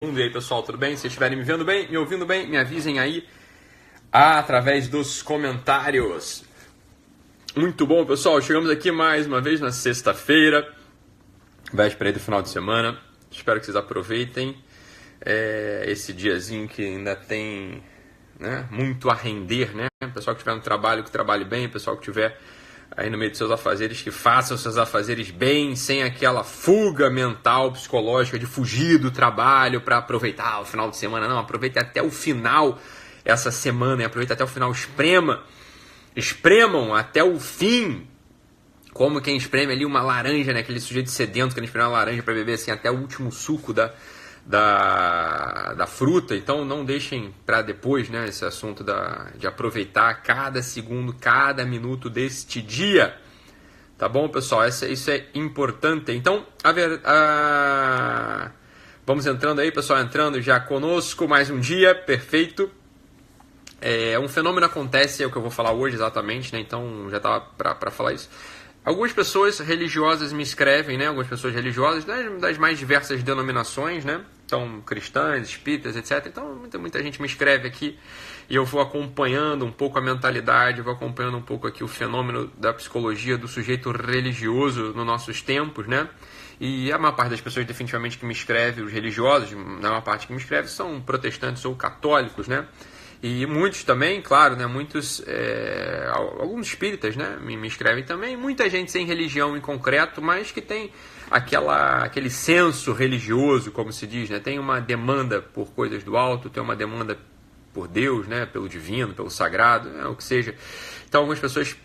E aí, pessoal, tudo bem? Se estiverem me vendo bem, me ouvindo bem, me avisem aí através dos comentários. Muito bom, pessoal. Chegamos aqui mais uma vez na sexta-feira, véspera aí do final de semana. Espero que vocês aproveitem esse diazinho que ainda tem, né, muito a render, né? Pessoal que estiver no trabalho, que trabalhe bem. Pessoal que estiver aí no meio dos seus afazeres, que façam seus afazeres bem, sem aquela fuga mental, psicológica de fugir do trabalho para aproveitar o final de semana. Não, aproveite até o final essa semana, aproveite até o final, espremam até o fim, como quem espreme ali uma laranja, né? Aquele sujeito sedento que espreme uma laranja para beber assim até o último suco da fruta. Então não deixem para depois, né, esse assunto de aproveitar cada segundo, cada minuto deste dia. Tá bom, pessoal? Isso é importante. Então, vamos entrando aí, pessoal, entrando já conosco, mais um dia, perfeito. Um fenômeno acontece, é o que eu vou falar hoje exatamente, né? Então já estava para falar isso. Algumas pessoas religiosas me escrevem, né? Algumas pessoas religiosas das mais diversas denominações, né? Então, cristãs, espíritas, etc. Então, muita gente me escreve aqui e eu vou acompanhando um pouco a mentalidade, vou acompanhando um pouco aqui o fenômeno da psicologia do sujeito religioso nos nossos tempos, né? E a maior parte das pessoas definitivamente que me escreve, os religiosos, a maior parte que me escreve são protestantes ou católicos, né? E muitos também, claro, né, alguns espíritas, né, me escrevem também, muita gente sem religião em concreto, mas que tem aquele senso religioso, como se diz, né, tem uma demanda por coisas do alto, tem uma demanda por Deus, né, pelo divino, pelo sagrado, o que seja. Então algumas pessoas,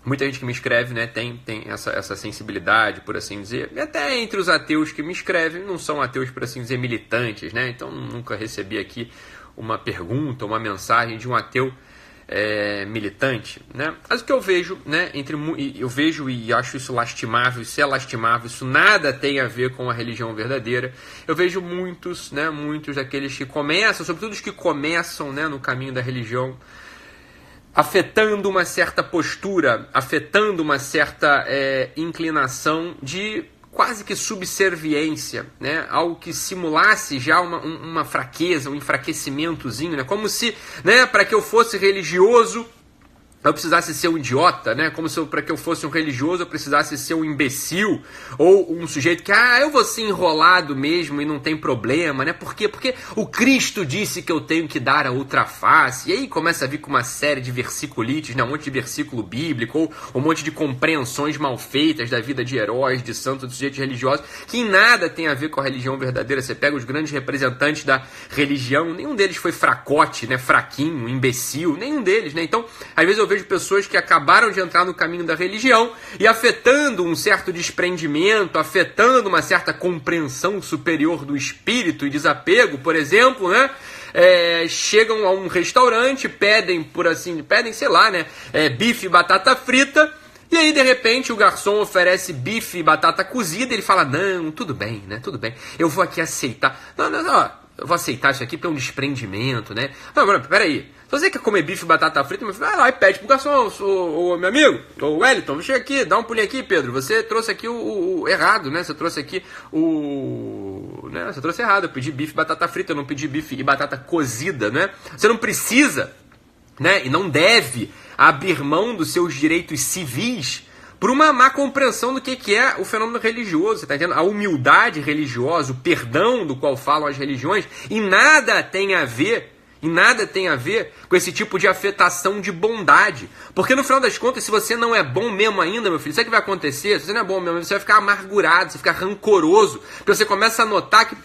muita gente que me escreve, né, tem essa sensibilidade, por assim dizer. E até entre os ateus que me escrevem, não são ateus, por assim dizer, militantes, né, então nunca recebi aqui uma pergunta, uma mensagem de um ateu militante, né? Mas o que eu vejo, né, eu vejo e acho isso lastimável, isso é lastimável, isso nada tem a ver com a religião verdadeira. Eu vejo muitos daqueles que começam, sobretudo os que começam, né, no caminho da religião, afetando uma certa postura, afetando uma certa inclinação de quase que subserviência, né, algo que simulasse já uma fraqueza, um enfraquecimentozinho, né, como se, né, para que eu fosse religioso eu precisasse ser um idiota, né? Como se para que eu fosse um religioso eu precisasse ser um imbecil ou um sujeito que, eu vou ser enrolado mesmo e não tem problema, né? Por quê? Porque o Cristo disse que eu tenho que dar a outra face. E aí começa a vir com uma série de versiculites, né? Um monte de versículo bíblico ou um monte de compreensões mal feitas da vida de heróis, de santos, de sujeitos religiosos, que em nada tem a ver com a religião verdadeira. Você pega os grandes representantes da religião, nenhum deles foi fracote, né? Fraquinho, imbecil, nenhum deles, né? Então, às vezes eu vejo pessoas que acabaram de entrar no caminho da religião e afetando um certo desprendimento, afetando uma certa compreensão superior do espírito e desapego, por exemplo, né? Chegam a um restaurante, pedem, sei lá, né? Bife e batata frita. E aí, de repente, o garçom oferece bife e batata cozida e ele fala, não, tudo bem, né? Tudo bem, eu vou aqui aceitar. Não, eu vou aceitar isso aqui porque é um desprendimento, né? Não, peraí. Se você quer comer bife e batata frita, vai lá e pede pro garçom, o meu amigo, o Wellington, chega aqui, dá um pulinho aqui, Pedro. Você trouxe aqui o errado, né? Você trouxe aqui você trouxe errado. Eu pedi bife e batata frita, eu não pedi bife e batata cozida, né? Você não precisa, né? E não deve abrir mão dos seus direitos civis por uma má compreensão do que é o fenômeno religioso. Você está entendendo? A humildade religiosa, o perdão do qual falam as religiões, e nada tem a ver com esse tipo de afetação de bondade. Porque no final das contas, se você não é bom mesmo ainda, meu filho, sabe o que vai acontecer? Se você não é bom mesmo, você vai ficar amargurado, você vai ficar rancoroso. Porque você começa a notar que,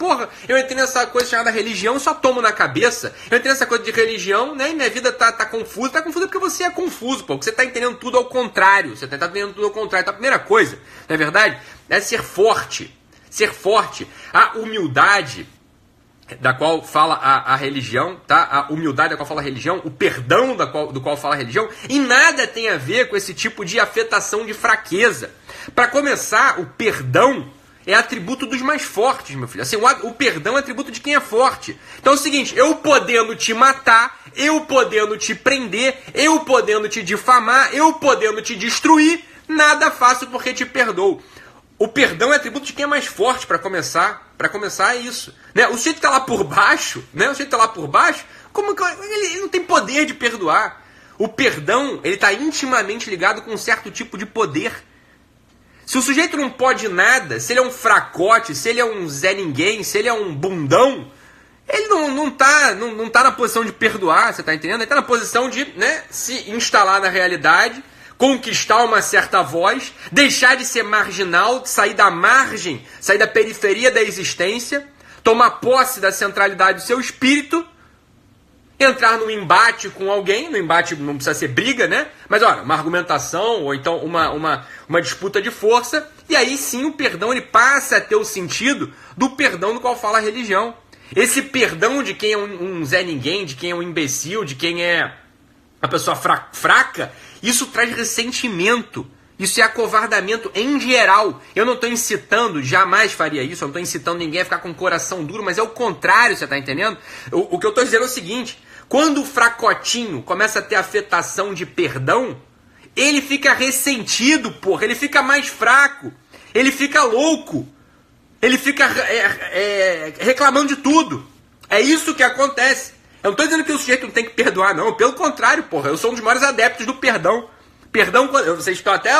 eu entrei nessa coisa chamada religião, só tomo na cabeça. Eu entrei nessa coisa de religião, né, e minha vida tá confusa. Tá confusa porque você é confuso, porque você tá entendendo tudo ao contrário. Você tá entendendo tudo ao contrário. Então a primeira coisa, não é verdade? É ser forte. Ser forte. A humildade da qual fala a religião, tá? A humildade da qual fala a religião, o perdão do qual fala a religião, e nada tem a ver com esse tipo de afetação de fraqueza. Para começar, o perdão é atributo dos mais fortes, meu filho. Assim, o perdão é atributo de quem é forte. Então é o seguinte, eu podendo te matar, eu podendo te prender, eu podendo te difamar, eu podendo te destruir, nada faço porque te perdoo. O perdão é atributo de quem é mais forte para começar. Para começar é isso. Né? O sujeito que está lá por baixo, né? O sujeito que está lá por baixo, como que ele não tem poder de perdoar? O perdão, ele está intimamente ligado com um certo tipo de poder. Se o sujeito não pode nada, se ele é um fracote, se ele é um Zé Ninguém, se ele é um bundão, ele não tá na posição de perdoar, você tá entendendo? Ele tá na posição de, né, se instalar na realidade, conquistar uma certa voz, deixar de ser marginal, sair da margem, sair da periferia da existência, tomar posse da centralidade do seu espírito, entrar num embate com alguém, no embate não precisa ser briga, né? Mas olha, uma argumentação ou então uma disputa de força, e aí sim o perdão ele passa a ter o sentido do perdão do qual fala a religião. Esse perdão de quem é um Zé Ninguém, de quem é um imbecil, de quem é a pessoa fraca, isso traz ressentimento. Isso é acovardamento em geral. Eu não estou incitando, jamais faria isso, eu não estou incitando ninguém a ficar com o coração duro, mas é o contrário, você está entendendo? O que eu estou dizendo é o seguinte, quando o fracotinho começa a ter afetação de perdão, ele fica ressentido, porra, ele fica mais fraco, ele fica louco. Ele fica reclamando de tudo. É isso que acontece. Eu não estou dizendo que o sujeito não tem que perdoar, não. Pelo contrário, porra. Eu sou um dos maiores adeptos do perdão. Perdão, vocês estão até...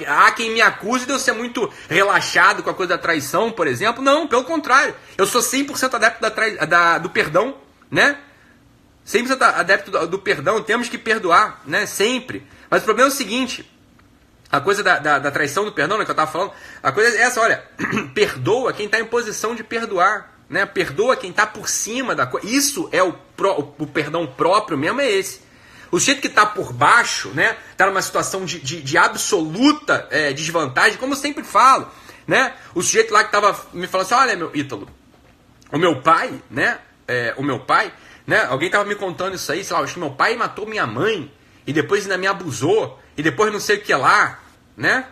Há quem me acuse de eu ser muito relaxado com a coisa da traição, por exemplo. Não, pelo contrário. Eu sou 100% adepto do perdão, né? 100% adepto do perdão. Temos que perdoar, né? Sempre. Mas o problema é o seguinte... A coisa da traição do perdão, né, que eu estava falando, a coisa é essa, olha, perdoa quem está em posição de perdoar, né? Perdoa quem está por cima da coisa. Isso é o perdão próprio mesmo, é esse. O sujeito que está por baixo, né, está numa situação de absoluta desvantagem, como eu sempre falo, né? O sujeito lá que estava me falando assim, olha, meu Ítalo, o meu pai, né, alguém estava me contando isso aí, sei lá, acho que meu pai matou minha mãe, e depois ainda me abusou, e depois não sei o que lá, né?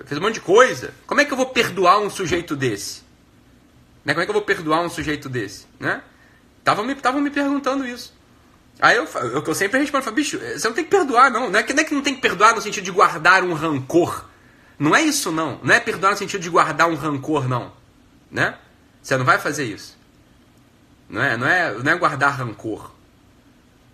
Fez um monte de coisa. Como é que eu vou perdoar um sujeito desse? Né? Como é que eu vou perdoar um sujeito desse? Né? Tavam me perguntando isso. Aí eu sempre respondo, bicho, você não tem que perdoar, não. Não é que não tem que perdoar no sentido de guardar um rancor. Não é isso, não. Não é perdoar no sentido de guardar um rancor, não. Né? Você não vai fazer isso. Não é guardar rancor.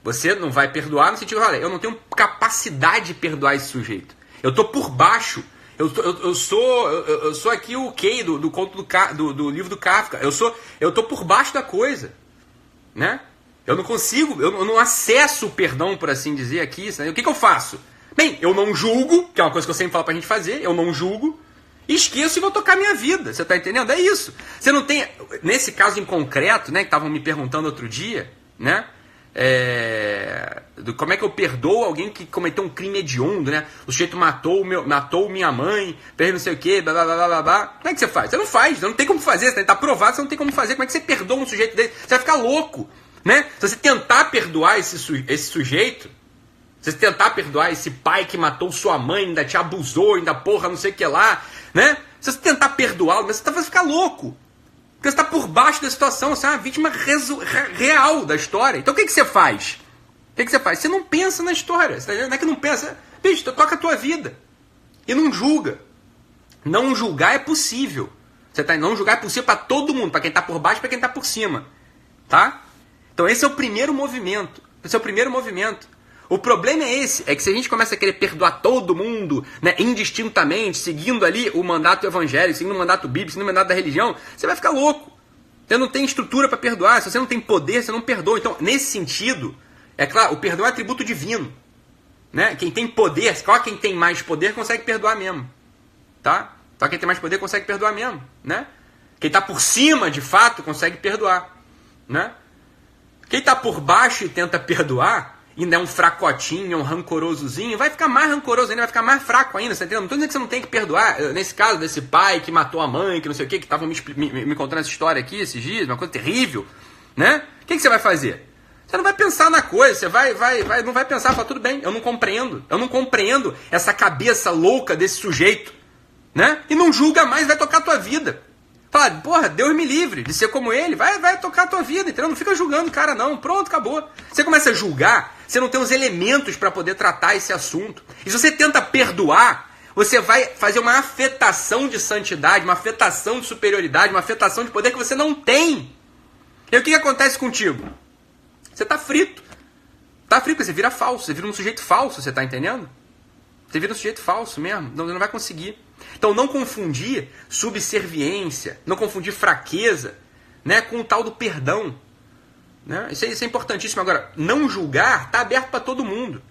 Você não vai perdoar no sentido, olha, eu não tenho capacidade de perdoar esse sujeito. Eu tô por baixo. Eu sou aqui o Kay do conto do livro do Kafka. Eu tô por baixo da coisa, né? Eu não consigo, eu não acesso o perdão, por assim dizer, aqui. Né? O que eu faço? Bem, eu não julgo, que é uma coisa que eu sempre falo pra gente fazer. Eu não julgo, esqueço e vou tocar minha vida. Você tá entendendo? É isso. Você não tem, nesse caso em concreto, né, que estavam me perguntando outro dia, né? Como é que eu perdoo alguém que cometeu um crime hediondo, né? O sujeito matou minha mãe, fez não sei o que, blá blá blá blá blá. Como é que você faz? Você não faz, você não tem como fazer, você tá provado, você não tem como fazer. Como é que você perdoa um sujeito desse? Você vai ficar louco, né? Se você tentar perdoar esse sujeito, se você tentar perdoar esse pai que matou sua mãe, ainda te abusou, ainda porra, não sei o que lá, né? Se você tentar perdoá-lo, você vai ficar louco. Porque você está por baixo da situação, você é uma vítima real da história. Então o que você faz? Você não pensa na história. Não é que não pensa. Bicho, toca a tua vida. E não julga. Não julgar é possível. Não julgar é possível para todo mundo. Para quem está por baixo e para quem está por cima. Tá? Então esse é o primeiro movimento. O problema é esse, é que se a gente começa a querer perdoar todo mundo, né, indistintamente, seguindo ali o mandato evangélico, seguindo o mandato bíblico, seguindo o mandato da religião, você vai ficar louco. Você não tem estrutura para perdoar, se você não tem poder, você não perdoa. Então, nesse sentido, é claro, o perdão é atributo divino. Né? Quem tem poder, só quem tem mais poder consegue perdoar mesmo. Tá? Só quem tem mais poder consegue perdoar mesmo. Né? Quem está por cima, de fato, consegue perdoar. Né? Quem está por baixo e tenta perdoar, ainda é um fracotinho, um rancorosozinho, vai ficar mais rancoroso ainda, vai ficar mais fraco ainda, você entendeu? Não estou dizendo que você não tem que perdoar. Nesse caso desse pai que matou a mãe, que não sei o que estavam me contando essa história aqui esses dias, uma coisa terrível, né? O que você vai fazer? Você não vai pensar na coisa, você não vai pensar, fala, tudo bem, eu não compreendo essa cabeça louca desse sujeito, né? E não julga mais, vai tocar a tua vida. Fala, porra, Deus me livre de ser como ele, vai tocar a tua vida, entendeu? Não fica julgando o cara não, pronto, acabou. Você começa a julgar, você não tem os elementos para poder tratar esse assunto. E se você tenta perdoar, você vai fazer uma afetação de santidade, uma afetação de superioridade, uma afetação de poder que você não tem. E aí o que acontece contigo? Você tá frito. Tá frito, você vira falso, você vira um sujeito falso, você tá entendendo? Você vira um sujeito falso mesmo, não vai conseguir. Então não confundir subserviência, não confundir fraqueza, né, com o tal do perdão. Né? Isso é importantíssimo. Agora, não julgar está aberto para todo mundo.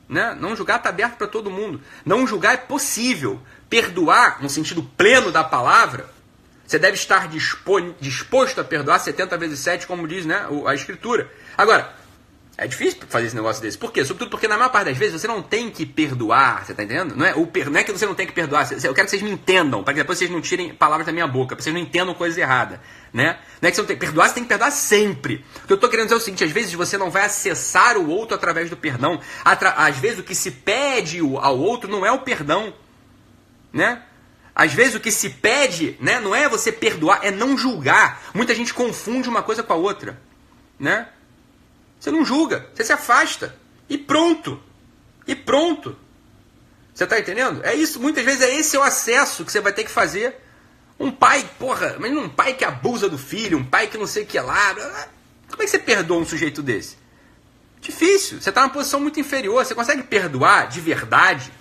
Né? Não julgar está aberto para todo mundo. Não julgar é possível. Perdoar, no sentido pleno da palavra, você deve estar disposto a perdoar 70 vezes 7, como diz, né, a Escritura. Agora, é difícil fazer esse negócio desse. Por quê? Sobretudo porque na maior parte das vezes você não tem que perdoar, você tá entendendo? Não é que você não tem que perdoar, eu quero que vocês me entendam, para que depois vocês não tirem palavras da minha boca, para vocês não entendam coisa errada, né? Não é que você não tem que perdoar, você tem que perdoar sempre. O que eu tô querendo dizer é o seguinte, às vezes você não vai acessar o outro através do perdão. Às vezes o que se pede ao outro não é o perdão, né? Às vezes o que se pede, né, não é você perdoar, é não julgar. Muita gente confunde uma coisa com a outra, né? Você não julga, você se afasta. E pronto. E pronto. Você está entendendo? É isso, muitas vezes é esse o acesso que você vai ter que fazer. Um pai, porra, mas um pai que abusa do filho, um pai que não sei o que lá. Como é que você perdoa um sujeito desse? Difícil. Você está numa posição muito inferior. Você consegue perdoar de verdade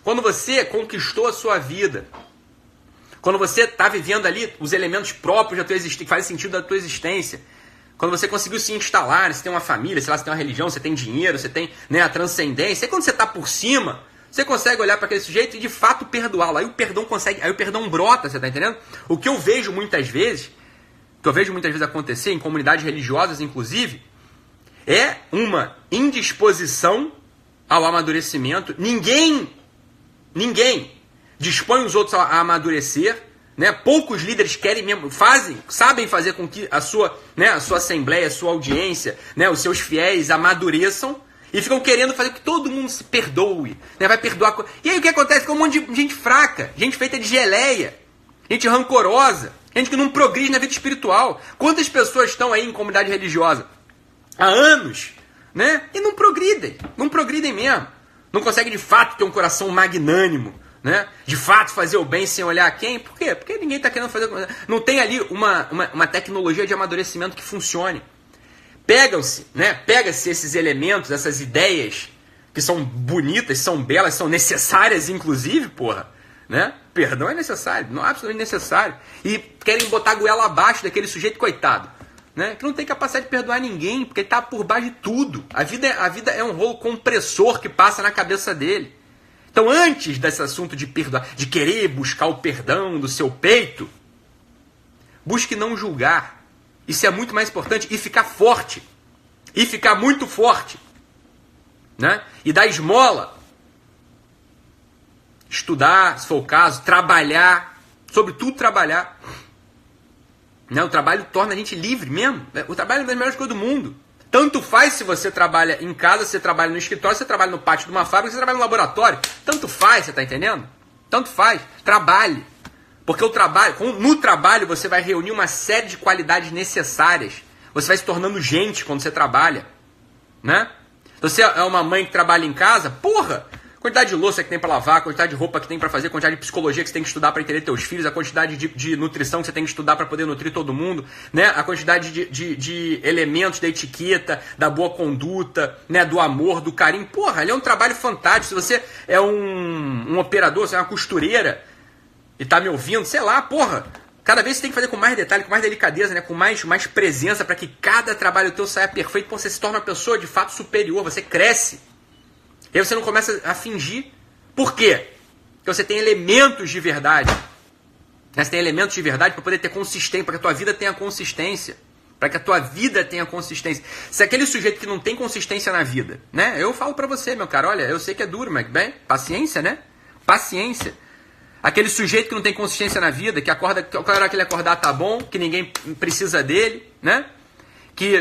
quando você conquistou a sua vida. Quando você está vivendo ali os elementos próprios da tua existência, que fazem sentido da tua existência. Quando você conseguiu se instalar, você tem uma família, sei lá, você tem uma religião, você tem dinheiro, você tem, né, a transcendência. E quando você está por cima, você consegue olhar para aquele sujeito e de fato perdoá-lo. Aí o perdão brota, você está entendendo? O que eu vejo muitas vezes acontecer em comunidades religiosas, inclusive, é uma indisposição ao amadurecimento. Ninguém dispõe os outros a amadurecer. Né? Poucos líderes querem mesmo, sabem fazer com que a sua assembleia, a sua audiência, né, os seus fiéis amadureçam e ficam querendo fazer com que todo mundo se perdoe, né? Vai perdoar. E aí o que acontece? Com um monte de gente fraca, gente feita de geleia, gente rancorosa, gente que não progride na vida espiritual. Quantas pessoas estão aí em comunidade religiosa há anos, né? E não progridem mesmo, não conseguem de fato ter um coração magnânimo, né? De fato fazer o bem sem olhar a quem. Por quê? Porque ninguém está querendo fazer. Não tem ali uma tecnologia de amadurecimento que funcione. Pega-se esses elementos, essas ideias que são bonitas, são belas, são necessárias, inclusive, porra, né? Perdão é necessário, não é absolutamente necessário. E querem botar a goela abaixo daquele sujeito coitado, né? Que não tem capacidade de perdoar ninguém, porque ele está por baixo de tudo. A vida é um rolo compressor que passa na cabeça dele. Então, antes desse assunto de perdoar, de querer buscar o perdão do seu peito, busque não julgar. Isso é muito mais importante. E ficar forte. E ficar muito forte. Né? E dar esmola. Estudar, se for o caso. Trabalhar. Sobretudo trabalhar. Né? O trabalho torna a gente livre mesmo. O trabalho é uma das melhores coisas do mundo. Tanto faz se você trabalha em casa, se você trabalha no escritório, se você trabalha no pátio de uma fábrica, se você trabalha no laboratório. Tanto faz, você está entendendo? Tanto faz. Trabalhe. Porque no trabalho você vai reunir uma série de qualidades necessárias. Você vai se tornando gente quando você trabalha. Né? Você é uma mãe que trabalha em casa, porra! Quantidade de louça que tem para lavar, quantidade de roupa que tem para fazer, quantidade de psicologia que você tem que estudar para entender teus filhos, a quantidade de nutrição que você tem que estudar para poder nutrir todo mundo, né? A quantidade de elementos da etiqueta, da boa conduta, né? Do amor, do carinho. Porra, ali é um trabalho fantástico. Se você é um operador, se é uma costureira e tá me ouvindo, sei lá, porra, cada vez você tem que fazer com mais detalhe, com mais delicadeza, né? Com mais presença para que cada trabalho teu saia perfeito. Pô, você se torna uma pessoa de fato superior, você cresce. E aí você não começa a fingir. Por quê? Porque você tem elementos de verdade. Você tem elementos de verdade para poder ter consistência, para que a tua vida tenha consistência. Para que a tua vida tenha consistência. Se aquele sujeito que não tem consistência na vida, né? Eu falo para você, meu cara, olha, eu sei que é duro, mas bem, paciência, né? Paciência. Aquele sujeito que não tem consistência na vida, que acorda, que a hora que ele acordar tá bom, que ninguém precisa dele, né? Que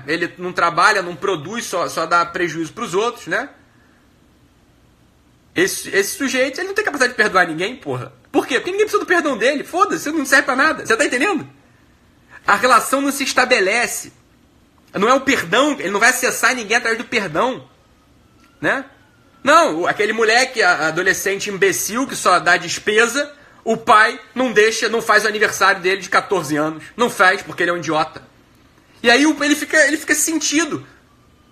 ele não trabalha, não produz, só dá prejuízo para os outros, né? Esse sujeito, ele não tem capacidade de perdoar ninguém, porra. Por quê? Porque ninguém precisa do perdão dele. Foda-se, não serve pra nada. Você tá entendendo? A relação não se estabelece. Não é o perdão, ele não vai acessar ninguém através do perdão. Né? Não, aquele moleque, adolescente imbecil que só dá despesa, o pai não deixa, não faz o aniversário dele de 14 anos. Não faz, porque ele é um idiota. E aí ele fica sentido.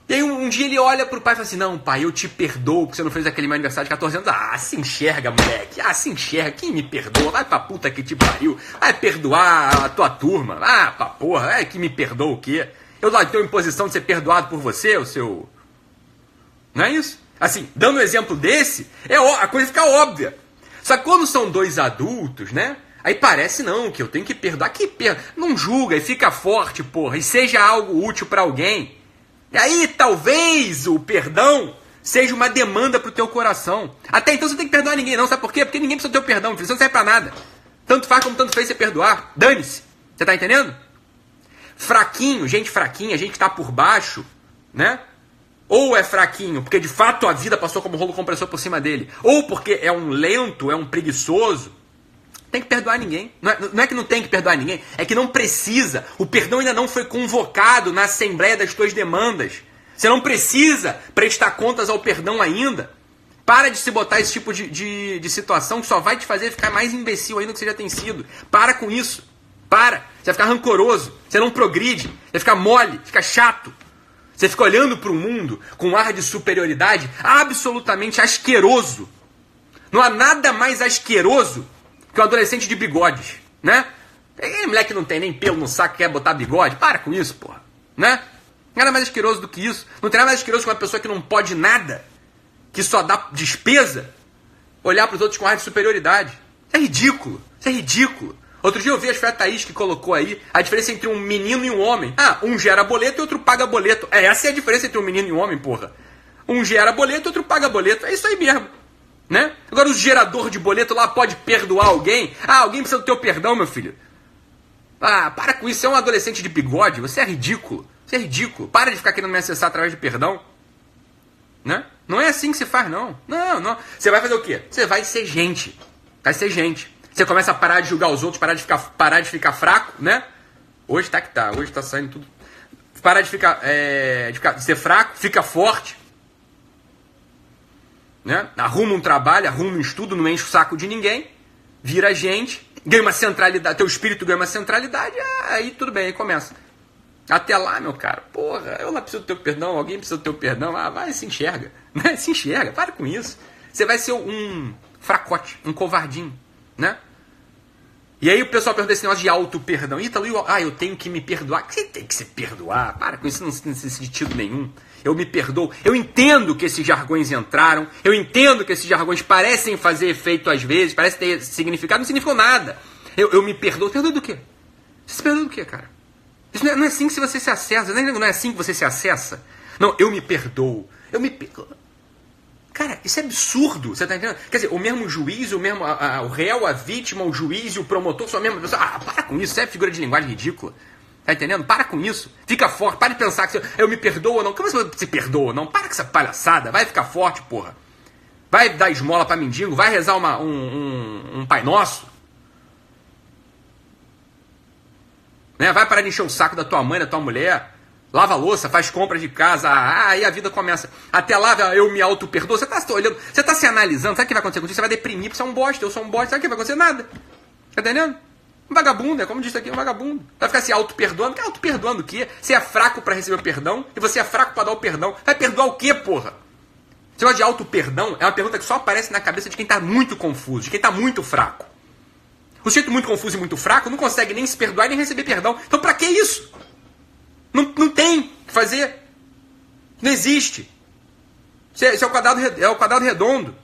E aí um dia ele olha pro pai e fala assim, não, pai, eu te perdoo porque você não fez aquele meu aniversário de 14 anos. Ah, se enxerga, moleque. Ah, se enxerga. Quem me perdoa? Vai pra puta que te pariu. Vai perdoar a tua turma. Ah, pra porra. É que me perdoa o quê? Eu lá tenho imposição de ser perdoado por você, o seu... Não é isso? Assim, dando um exemplo desse, a coisa fica óbvia. Só que quando são dois adultos, né? Aí parece não, que eu tenho que perdoar. Não julga e fica forte, porra. E seja algo útil pra alguém. E aí, talvez o perdão seja uma demanda pro teu coração. Até então você não tem que perdoar ninguém, não. Sabe por quê? Porque ninguém precisa do teu perdão, filho. Você não serve pra nada. Tanto faz como tanto fez você perdoar. Dane-se. Você tá entendendo? Fraquinho, gente que tá por baixo, né? Ou é fraquinho porque de fato a vida passou como rolo compressor por cima dele. Ou porque é um lento, é um preguiçoso. Tem que perdoar ninguém. Não é que não tem que perdoar ninguém, é que não precisa. O perdão ainda não foi convocado na assembleia das tuas demandas. Você não precisa prestar contas ao perdão ainda. Para de se botar esse tipo de situação que só vai te fazer ficar mais imbecil ainda do que você já tem sido. Para com isso. Para. Você vai ficar rancoroso. Você não progride. Você vai ficar mole. Fica chato. Você fica olhando para o mundo com um ar de superioridade absolutamente asqueroso. Não há nada mais asqueroso que um adolescente de bigodes, né? Aquele moleque que não tem nem pelo no saco quer botar bigode. Para com isso, porra. Né? Nada mais asqueroso do que isso. Não tem nada mais asqueroso que uma pessoa que não pode nada, que só dá despesa, olhar para os outros com ar de superioridade. Isso é ridículo. Isso é ridículo. Outro dia eu vi a Fé Thaís que colocou aí a diferença entre um menino e um homem. Ah, um gera boleto e outro paga boleto. Essa é a diferença entre um menino e um homem, porra. Um gera boleto e outro paga boleto. É isso aí mesmo. Né? Agora o gerador de boleto lá pode perdoar alguém. Ah, alguém precisa do teu perdão, meu filho. Ah, para com isso. Você é um adolescente de bigode. Você é ridículo. Você é ridículo. Para de ficar querendo me acessar através de perdão. Né? Não é assim que se faz, não. Não. Você vai fazer o quê? Você vai ser gente. Vai ser gente. Você começa a parar de julgar os outros, parar de ficar fraco, né? Hoje tá que tá. Hoje tá saindo tudo. Parar de de ser fraco, fica forte. Né? Arruma um trabalho, arruma um estudo, não enche o saco de ninguém, vira gente, ganha uma centralidade, teu espírito ganha uma centralidade, aí tudo bem, aí começa. Até lá, meu cara, porra, eu lá preciso do teu perdão, alguém precisa do teu perdão, vai, se enxerga, né? Se enxerga, para com isso. Você vai ser um fracote, um covardinho, né? E aí o pessoal pergunta esse negócio de auto-perdão. Ítalo, eu tenho que me perdoar. Você tem que se perdoar, para com isso, não tem sentido nenhum. Eu me perdoo. Eu entendo que esses jargões entraram. Eu entendo que esses jargões parecem fazer efeito às vezes, parecem ter significado, não significam nada. Eu me perdoo. Perdoo do quê? Você se perdoa do quê, cara? Isso não é assim que você se acessa. Não é assim que você se acessa. Não, eu me perdoo. Eu me perdoo. Cara, isso é absurdo. Você tá entendendo? Quer dizer, o mesmo juiz, o réu, a vítima, o juiz e o promotor são a mesma pessoa. Para com isso. Isso é figura de linguagem ridícula. Tá entendendo? Para com isso. Fica forte. Para de pensar que eu me perdoo ou não. Como você se perdoa ou não? Para com essa palhaçada. Vai ficar forte, porra. Vai dar esmola pra mendigo. Vai rezar um Pai Nosso. Né? Vai parar de encher o saco da tua mãe, da tua mulher. Lava a louça, faz compra de casa. Aí a vida começa. Até lá eu me auto-perdoo. Você tá se olhando, você tá se analisando. Sabe o que vai acontecer contigo? Você vai deprimir porque você é um bosta. Eu sou um bosta. Sabe o que vai acontecer? Nada. Tá entendendo? Um vagabundo, é como disse aqui, um vagabundo. Vai ficar se auto-perdoando. Que auto-perdoando o quê? Você é fraco pra receber o perdão e você é fraco pra dar o perdão. Vai perdoar o quê, porra? Esse negócio de auto-perdão é uma pergunta que só aparece na cabeça de quem tá muito confuso, de quem tá muito fraco. O sujeito muito confuso e muito fraco não consegue nem se perdoar nem receber perdão. Então pra que isso? Não tem o que fazer. Não existe. Isso é o quadrado redondo.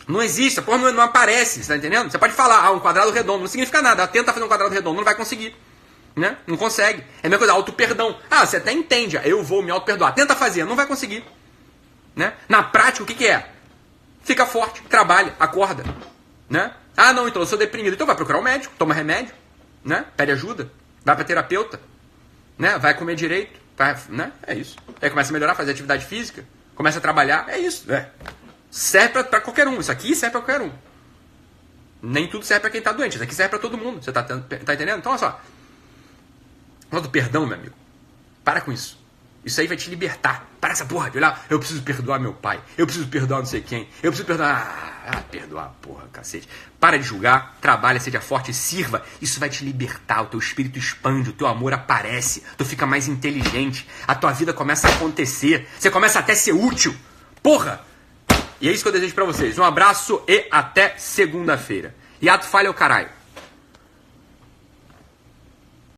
Não existe, a porra não aparece, você tá entendendo? Você pode falar, um quadrado redondo, não significa nada. Tenta fazer um quadrado redondo, não vai conseguir. Né? Não consegue. É a mesma coisa, auto-perdão. Você até entende, eu vou me auto-perdoar. Tenta fazer, não vai conseguir. Né? Na prática, o que é? Fica forte, trabalha, acorda. Né? Não, então eu sou deprimido. Então vai procurar um médico, toma remédio, né? Pede ajuda, vai pra terapeuta, né? Vai comer direito, né? É isso. Aí começa a melhorar, fazer atividade física, começa a trabalhar, é isso. Serve pra qualquer um. Isso aqui serve pra qualquer um. Nem tudo serve pra quem tá doente. Isso aqui serve pra todo mundo. Você tá entendendo? Então, olha só. O do perdão, meu amigo. Para com isso. Isso aí vai te libertar. Para essa porra de olhar, eu preciso perdoar meu pai, eu preciso perdoar não sei quem, eu preciso perdoar... perdoar, porra, cacete. Para de julgar, trabalha, seja forte, sirva. Isso vai te libertar, o teu espírito expande, o teu amor aparece, tu fica mais inteligente, a tua vida começa a acontecer, você começa até a ser útil. Porra! E é isso que eu desejo pra vocês. Um abraço e até segunda-feira. E ato falha o caralho.